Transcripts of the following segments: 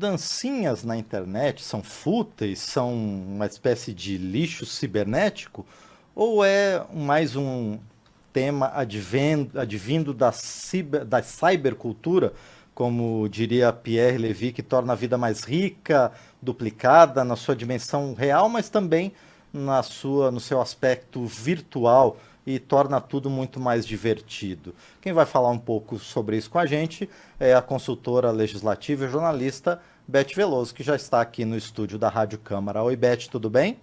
dancinhas na internet são fúteis, são uma espécie de lixo cibernético, ou é mais um tema advindo da cybercultura, como diria Pierre Levy, que torna a vida mais rica, duplicada na sua dimensão real, mas também no seu aspecto virtual e torna tudo muito mais divertido. Quem vai falar um pouco sobre isso com a gente é a consultora legislativa e jornalista Beth Veloso, que já está aqui no estúdio da Rádio Câmara. Oi, Beth, tudo bem?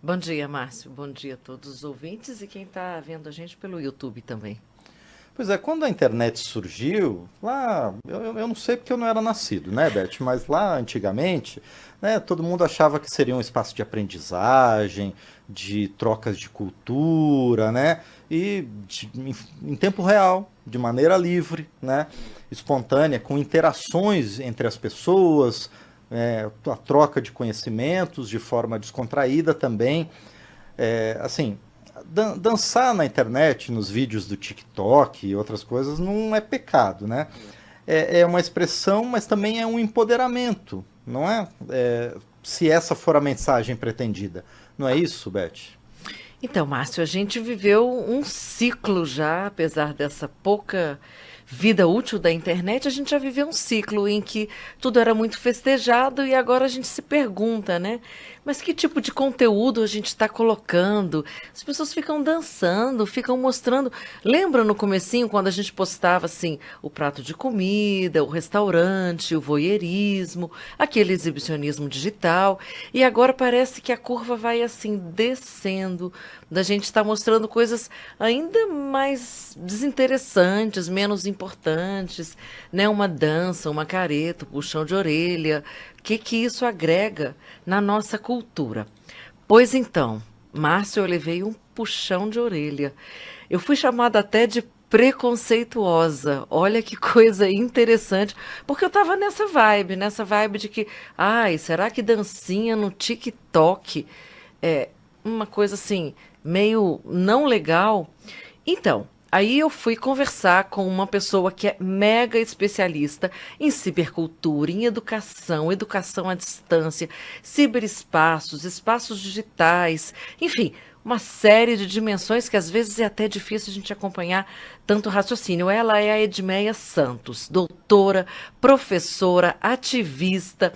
Bom dia, Márcio. Bom dia a todos os ouvintes e quem está vendo a gente pelo YouTube também. Pois é, quando a internet surgiu, lá, eu não sei porque eu não era nascido, né, Beth? Mas lá antigamente, né, todo mundo achava que seria um espaço de aprendizagem, de trocas de cultura, né? Em tempo real, de maneira livre, né? Espontânea, com interações entre as pessoas, a troca de conhecimentos de forma descontraída também. Assim, dançar na internet, nos vídeos do TikTok e outras coisas, não é pecado, né? É uma expressão, mas também é um empoderamento, não é? Se essa for a mensagem pretendida. Não é isso, Beth? Então, Márcio, a gente viveu um ciclo já, apesar dessa pouca vida útil da internet, a gente já viveu um ciclo em que tudo era muito festejado e agora a gente se pergunta, né? Mas que tipo de conteúdo a gente está colocando? As pessoas ficam dançando, ficam mostrando. Lembra no comecinho, quando a gente postava assim, o prato de comida, o restaurante, o voyeurismo, aquele exibicionismo digital. E agora parece que a curva vai assim descendo, da gente estar mostrando coisas ainda mais desinteressantes, menos importantes, né? Uma dança, uma careta, um puxão de orelha. O que isso agrega na nossa cultura? Pois então, Márcio, eu levei um puxão de orelha. Eu fui chamada até de preconceituosa. Olha que coisa interessante, porque eu estava nessa vibe de que, ai, será que dancinha no TikTok é uma coisa assim, meio não legal? Então, aí eu fui conversar com uma pessoa que é mega especialista em cibercultura, em educação, educação à distância, ciberespaços, espaços digitais, enfim, uma série de dimensões que às vezes é até difícil a gente acompanhar tanto raciocínio. Ela é a Edmeia Santos, doutora, professora, ativista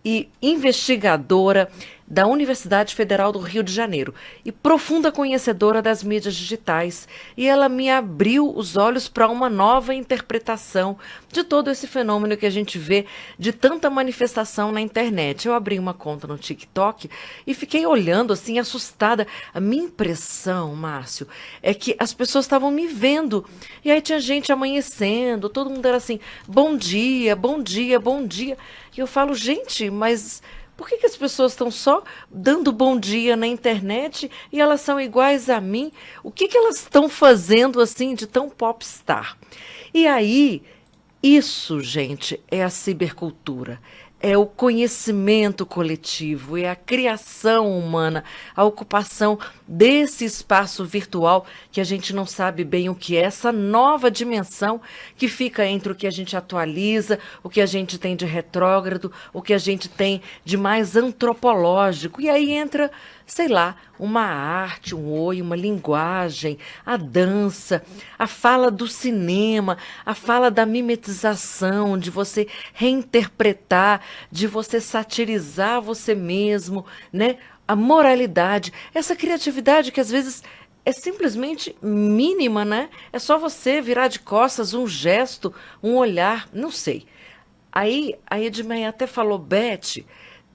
e investigadora da Universidade Federal do Rio de Janeiro e profunda conhecedora das mídias digitais. E ela me abriu os olhos para uma nova interpretação de todo esse fenômeno que a gente vê de tanta manifestação na internet. Eu abri uma conta no TikTok e fiquei olhando assim, assustada. A minha impressão, Márcio, é que as pessoas estavam me vendo. E aí tinha gente amanhecendo, todo mundo era assim, bom dia, bom dia, bom dia. E eu falo, gente, mas por que as pessoas estão só dando bom dia na internet e elas são iguais a mim? O que elas estão fazendo assim de tão popstar? E aí, isso, gente, é a cibercultura. É o conhecimento coletivo, é a criação humana, a ocupação desse espaço virtual que a gente não sabe bem o que é, essa nova dimensão que fica entre o que a gente atualiza, o que a gente tem de retrógrado, o que a gente tem de mais antropológico. E aí entra, sei lá, uma arte, um oi, uma linguagem, a dança, a fala do cinema, a fala da mimetização, de você reinterpretar, de você satirizar você mesmo, né? A moralidade, essa criatividade que às vezes é simplesmente mínima, né? É só você virar de costas, um gesto, um olhar, não sei. Aí a Edmeia até falou, Beth,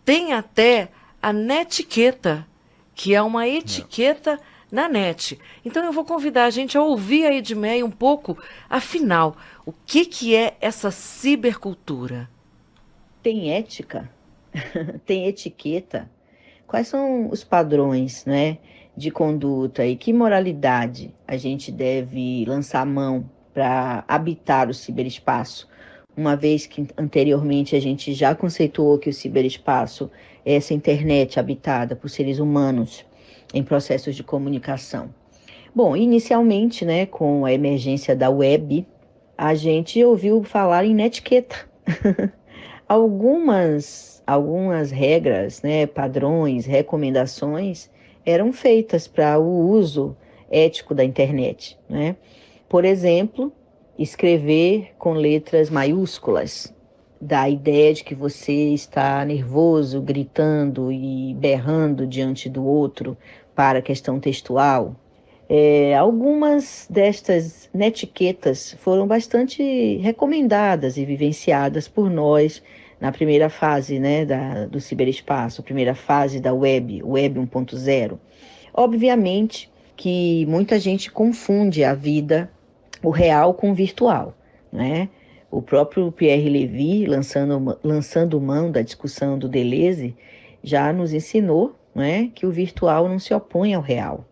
tem até a netiqueta, que é uma etiqueta na net. Então eu vou convidar a gente a ouvir a Edmeia um pouco, afinal, o que é essa cibercultura? Tem ética, tem etiqueta. Quais são os padrões, né, de conduta e que moralidade a gente deve lançar mão para habitar o ciberespaço? Uma vez que anteriormente a gente já conceituou que o ciberespaço é essa internet habitada por seres humanos em processos de comunicação. Bom, inicialmente, né, com a emergência da web, a gente ouviu falar em netiqueta. Algumas regras, né, padrões, recomendações eram feitas para o uso ético da internet, né? Por exemplo, escrever com letras maiúsculas, dá a ideia de que você está nervoso, gritando e berrando diante do outro para a questão textual. Algumas destas netiquetas foram bastante recomendadas e vivenciadas por nós na primeira fase, né, do ciberespaço, primeira fase da web 1.0. Obviamente que muita gente confunde a vida, o real com o virtual, né? O próprio Pierre Levy, lançando mão da discussão do Deleuze, já nos ensinou, né, que o virtual não se opõe ao real.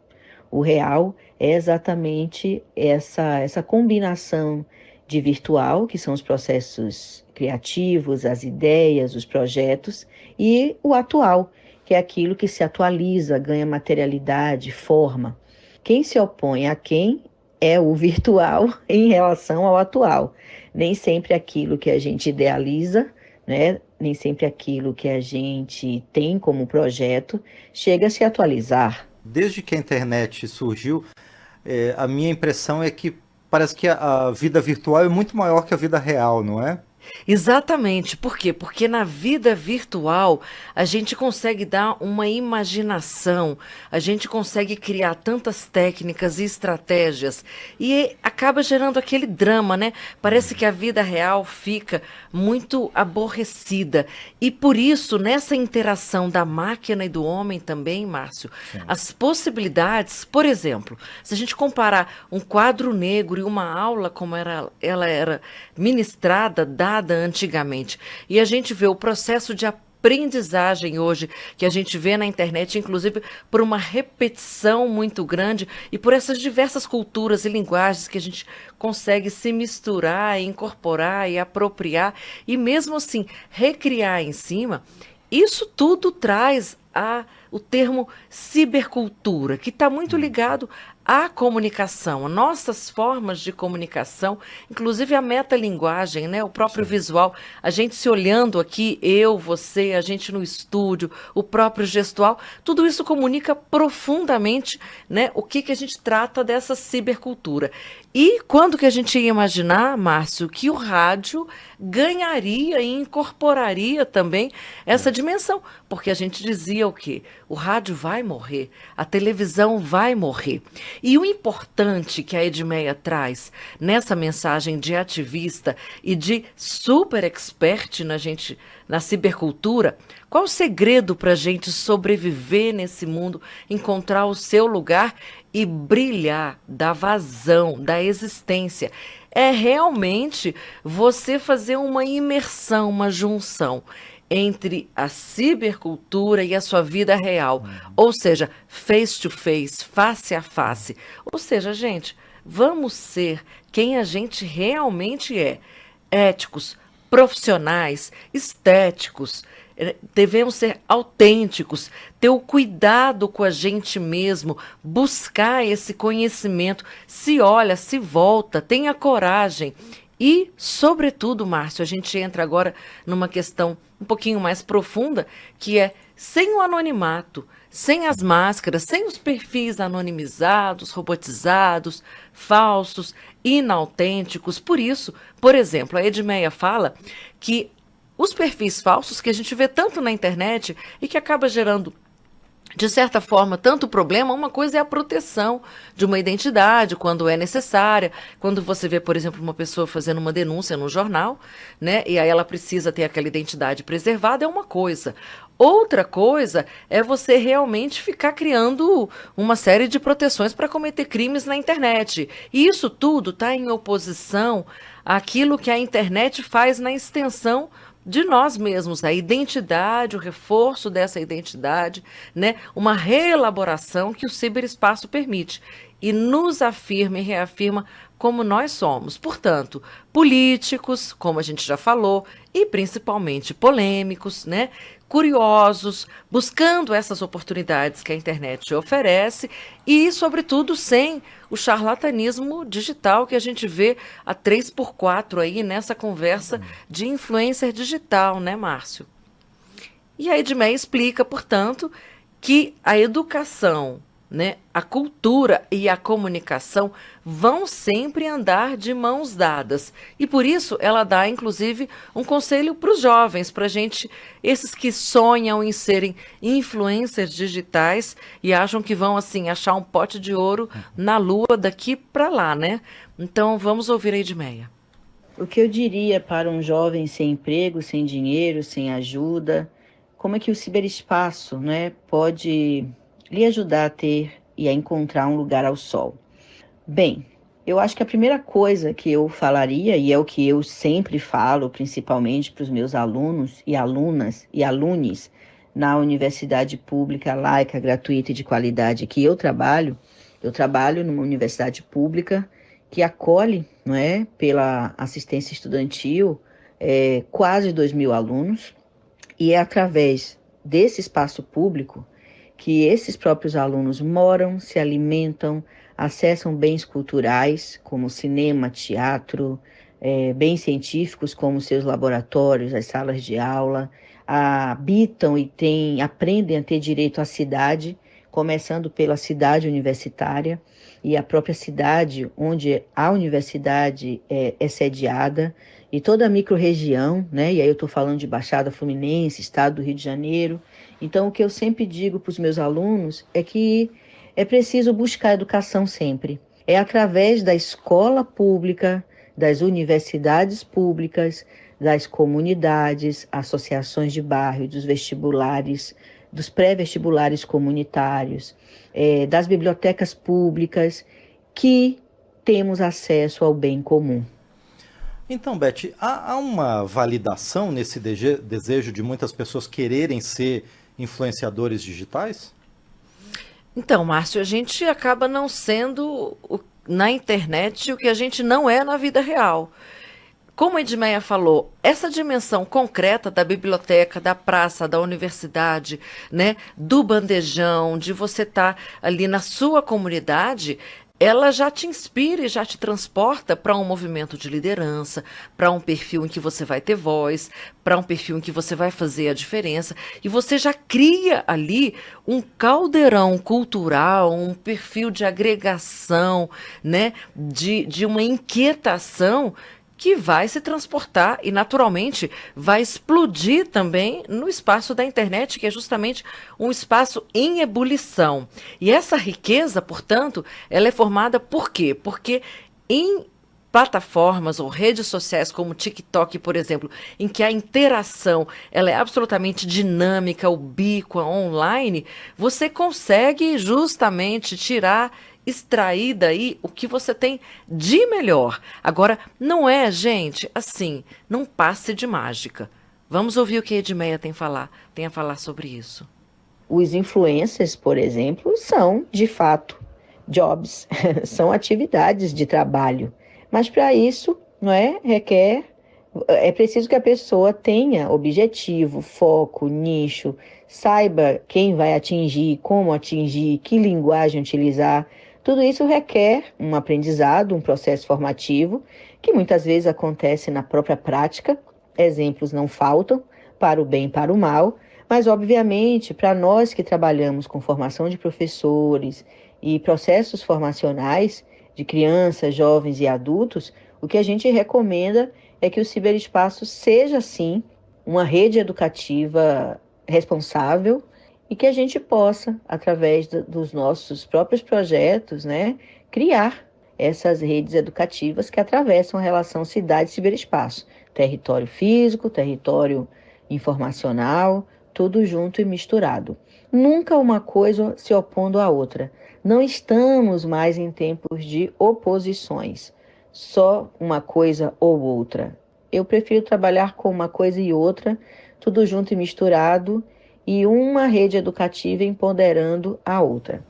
O real é exatamente essa combinação de virtual, que são os processos criativos, as ideias, os projetos, e o atual, que é aquilo que se atualiza, ganha materialidade, forma. Quem se opõe a quem é o virtual em relação ao atual. Nem sempre aquilo que a gente idealiza, né? Nem sempre aquilo que a gente tem como projeto chega a se atualizar. Desde que a internet surgiu, a minha impressão é que parece que a vida virtual é muito maior que a vida real, não é? Exatamente. Por quê? Porque na vida virtual a gente consegue dar uma imaginação, a gente consegue criar tantas técnicas e estratégias e acaba gerando aquele drama, né? Parece que a vida real fica muito aborrecida. E por isso, nessa interação da máquina e do homem também, Márcio, as possibilidades, por exemplo, se a gente comparar um quadro negro e uma aula como ela era ministrada, dada antigamente, e a gente vê o processo de aprendizagem hoje, que a gente vê na internet, inclusive por uma repetição muito grande e por essas diversas culturas e linguagens que a gente consegue se misturar, incorporar e apropriar, e mesmo assim recriar em cima, isso tudo traz o termo cibercultura, que está muito ligado à comunicação, nossas formas de comunicação, inclusive a metalinguagem, né? O próprio visual, a gente se olhando aqui, eu, você, a gente no estúdio, o próprio gestual, tudo isso comunica profundamente, né, o que a gente trata dessa cibercultura. E quando que a gente ia imaginar, Márcio, que o rádio ganharia e incorporaria também essa dimensão? Porque a gente dizia o quê? O rádio vai morrer, a televisão vai morrer. E o importante que a Edmeia traz nessa mensagem de ativista e de super expert na cibercultura, qual o segredo para a gente sobreviver nesse mundo, encontrar o seu lugar e brilhar, dar vazão, da existência? É realmente você fazer uma imersão, uma junção entre a cibercultura e a sua vida real, ou seja, face to face, face a face. Ou seja, gente, vamos ser quem a gente realmente é, éticos, profissionais, estéticos, devemos ser autênticos, ter o cuidado com a gente mesmo, buscar esse conhecimento, se olha, se volta, tenha coragem. E, sobretudo, Márcio, a gente entra agora numa questão um pouquinho mais profunda, que é sem o anonimato, sem as máscaras, sem os perfis anonimizados, robotizados, falsos, inautênticos. Por isso, por exemplo, a Edmeia fala que os perfis falsos que a gente vê tanto na internet e que acaba gerando, de certa forma, tanto problema, uma coisa é a proteção de uma identidade quando é necessária. Quando você vê, por exemplo, uma pessoa fazendo uma denúncia no jornal, né, e aí ela precisa ter aquela identidade preservada, é uma coisa. Outra coisa é você realmente ficar criando uma série de proteções para cometer crimes na internet. E isso tudo está em oposição àquilo que a internet faz na extensão de nós mesmos, a identidade, o reforço dessa identidade, né? Uma reelaboração que o ciberespaço permite. e nos afirma e reafirma como nós somos. Portanto, políticos, como a gente já falou, e principalmente polêmicos, né? Curiosos, buscando essas oportunidades que a internet oferece e, sobretudo, sem o charlatanismo digital que a gente vê a 3x4 aí nessa conversa de influencer digital, né, Márcio? E a Edmeia explica, portanto, que a educação, né, a cultura e a comunicação vão sempre andar de mãos dadas. E por isso ela dá, inclusive, um conselho para os jovens, para a gente, esses que sonham em serem influencers digitais e acham que vão, assim, achar um pote de ouro na lua daqui para lá, né? Então, vamos ouvir a Edmeia. O que eu diria para um jovem sem emprego, sem dinheiro, sem ajuda, como é que o ciberespaço, né, pode lhe ajudar a ter e a encontrar um lugar ao sol? Bem, eu acho que a primeira coisa que eu falaria, e é o que eu sempre falo, principalmente para os meus alunos e alunas e alunos na universidade pública, laica, gratuita e de qualidade que eu trabalho numa universidade pública que acolhe, não é, pela assistência estudantil, quase 2.000 alunos, e é através desse espaço público que esses próprios alunos moram, se alimentam, acessam bens culturais, como cinema, teatro, bens científicos, como seus laboratórios, as salas de aula, habitam e aprendem a ter direito à cidade, começando pela cidade universitária, e a própria cidade onde a universidade é sediada, e toda a micro-região, né? E aí eu estou falando de Baixada Fluminense, estado do Rio de Janeiro. Então, o que eu sempre digo para os meus alunos é que é preciso buscar educação sempre. É através da escola pública, das universidades públicas, das comunidades, associações de bairro, dos vestibulares, dos pré-vestibulares comunitários, das bibliotecas públicas, que temos acesso ao bem comum. Então, Beth, há uma validação nesse desejo de muitas pessoas quererem ser influenciadores digitais? Então, Márcio, a gente acaba não sendo na internet o que a gente não é na vida real. Como a Edmeia falou, essa dimensão concreta da biblioteca, da praça, da universidade, né, do bandejão, de você estar ali na sua comunidade, ela já te inspira e já te transporta para um movimento de liderança, para um perfil em que você vai ter voz, para um perfil em que você vai fazer a diferença, e você já cria ali um caldeirão cultural, um perfil de agregação, né, de uma inquietação que vai se transportar e, naturalmente, vai explodir também no espaço da internet, que é justamente um espaço em ebulição. E essa riqueza, portanto, ela é formada por quê? Porque em plataformas ou redes sociais como o TikTok, por exemplo, em que a interação ela é absolutamente dinâmica, ubíqua, online, você consegue justamente extrair daí o que você tem de melhor. Agora, não é, gente, assim, não passe de mágica. Vamos ouvir o que a Edmeia tem a falar sobre isso. Os influencers, por exemplo, são, de fato, jobs, são atividades de trabalho. Mas para isso, não é, é preciso que a pessoa tenha objetivo, foco, nicho, saiba quem vai atingir, como atingir, que linguagem utilizar. Tudo isso requer um aprendizado, um processo formativo, que muitas vezes acontece na própria prática. Exemplos não faltam, para o bem e para o mal, mas, obviamente, para nós que trabalhamos com formação de professores e processos formacionais de crianças, jovens e adultos, o que a gente recomenda é que o ciberespaço seja, sim, uma rede educativa responsável, e que a gente possa, através dos nossos próprios projetos, né, criar essas redes educativas que atravessam a relação cidade-ciberespaço, território físico, território informacional, tudo junto e misturado. Nunca uma coisa se opondo à outra. Não estamos mais em tempos de oposições, só uma coisa ou outra. Eu prefiro trabalhar com uma coisa e outra, tudo junto e misturado, e uma rede educativa empoderando a outra.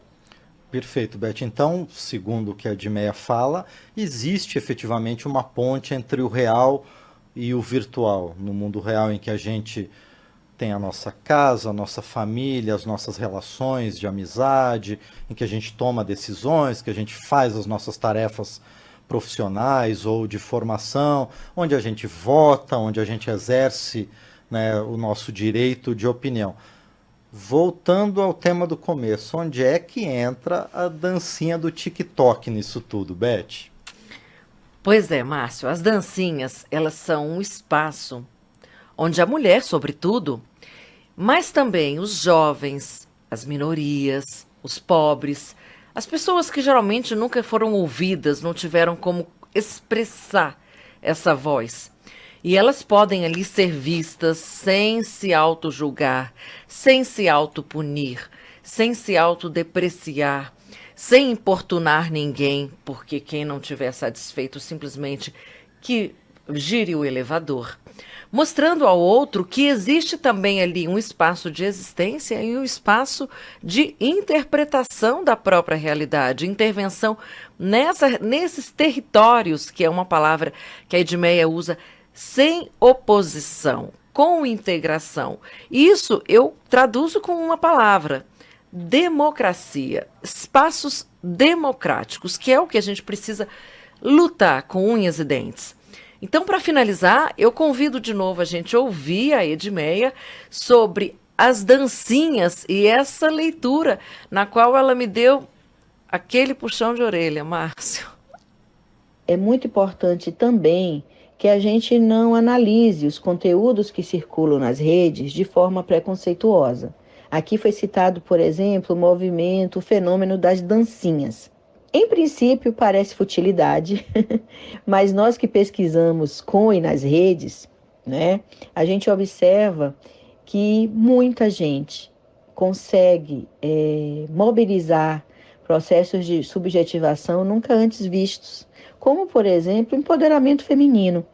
Perfeito, Beth. Então, segundo o que a Edmeia fala, existe efetivamente uma ponte entre o real e o virtual. No mundo real em que a gente tem a nossa casa, a nossa família, as nossas relações de amizade, em que a gente toma decisões, que a gente faz as nossas tarefas profissionais ou de formação, onde a gente vota, onde a gente exerce, né, o nosso direito de opinião. Voltando ao tema do começo, onde é que entra a dancinha do TikTok nisso tudo, Beth? Pois é, Márcio, as dancinhas, elas são um espaço onde a mulher, sobretudo, mas também os jovens, as minorias, os pobres, as pessoas que geralmente nunca foram ouvidas, não tiveram como expressar essa voz. E elas podem ali ser vistas sem se auto-julgar, sem se auto-punir, sem se autodepreciar, sem importunar ninguém, porque quem não tiver satisfeito simplesmente que gire o elevador, mostrando ao outro que existe também ali um espaço de existência e um espaço de interpretação da própria realidade, intervenção nesses territórios, que é uma palavra que a Edmeia usa, sem oposição, com integração. Isso eu traduzo com uma palavra: democracia, espaços democráticos, que é o que a gente precisa lutar com unhas e dentes. Então, para finalizar, eu convido de novo a gente ouvir a Edmeia sobre as dancinhas e essa leitura na qual ela me deu aquele puxão de orelha, Márcio. É muito importante também que a gente não analise os conteúdos que circulam nas redes de forma preconceituosa. Aqui foi citado, por exemplo, o fenômeno das dancinhas. Em princípio, parece futilidade, mas nós que pesquisamos com e nas redes, né, a gente observa que muita gente consegue mobilizar processos de subjetivação nunca antes vistos, como, por exemplo, o empoderamento feminino.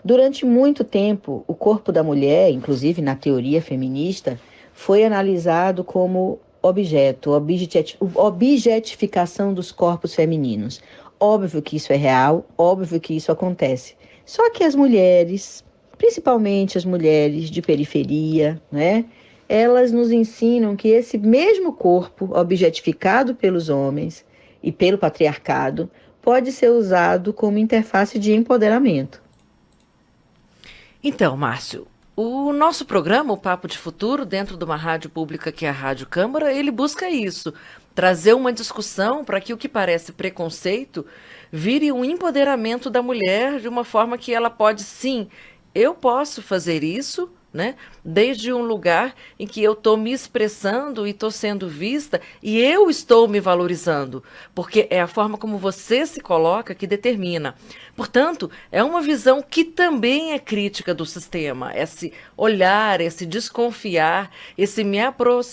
Durante muito tempo, o corpo da mulher, inclusive na teoria feminista, foi analisado como objeto, objetificação dos corpos femininos. Óbvio que isso é real, óbvio que isso acontece. Só que as mulheres, principalmente as mulheres de periferia, né, elas nos ensinam que esse mesmo corpo objetificado pelos homens e pelo patriarcado pode ser usado como interface de empoderamento. Então, Márcio, o nosso programa, o Papo de Futuro, dentro de uma rádio pública que é a Rádio Câmara, ele busca isso, trazer uma discussão para que o que parece preconceito vire um empoderamento da mulher de uma forma que ela pode, sim, eu posso fazer isso, né? Desde um lugar em que eu estou me expressando e estou sendo vista e eu estou me valorizando, porque é a forma como você se coloca que determina. Portanto, é uma visão que também é crítica do sistema, esse olhar, esse desconfiar, esse me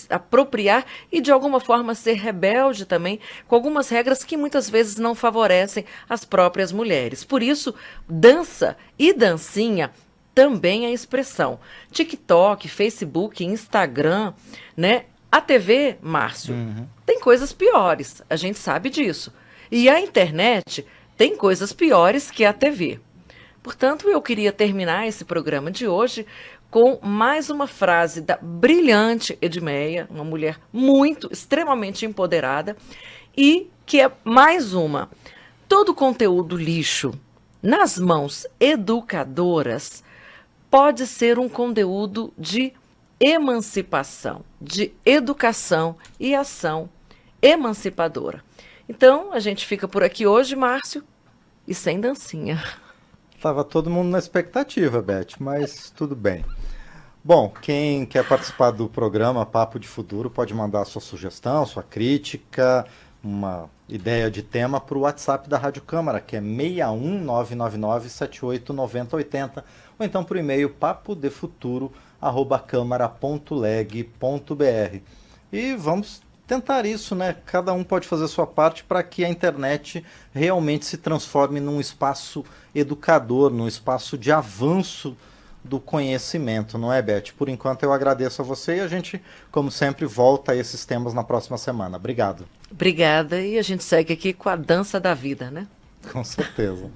apropriar e de alguma forma ser rebelde também com algumas regras que muitas vezes não favorecem as próprias mulheres. Por isso, dança e dancinha também é expressão. TikTok, Facebook, Instagram, né? A TV, Márcio, tem coisas piores, a gente sabe disso. E a internet tem coisas piores que a TV. Portanto, eu queria terminar esse programa de hoje com mais uma frase da brilhante Edmeia, uma mulher extremamente empoderada, e que é mais uma. Todo conteúdo lixo nas mãos educadoras pode ser um conteúdo de emancipação, de educação e ação emancipadora. Então, a gente fica por aqui hoje, Márcio, e sem dancinha. Tava todo mundo na expectativa, Beth, mas tudo bem. Bom, quem quer participar do programa Papo de Futuro pode mandar sua sugestão, sua crítica, uma ideia de tema para o WhatsApp da Rádio Câmara, que é 61999789080, ou então por e-mail papodefuturo@câmara.leg.br. E vamos tentar isso, né? Cada um pode fazer a sua parte para que a internet realmente se transforme num espaço educador, num espaço de avanço do conhecimento, não é, Beth? Por enquanto eu agradeço a você e a gente, como sempre, volta a esses temas na próxima semana. Obrigado. Obrigada, e a gente segue aqui com a dança da vida, né? Com certeza.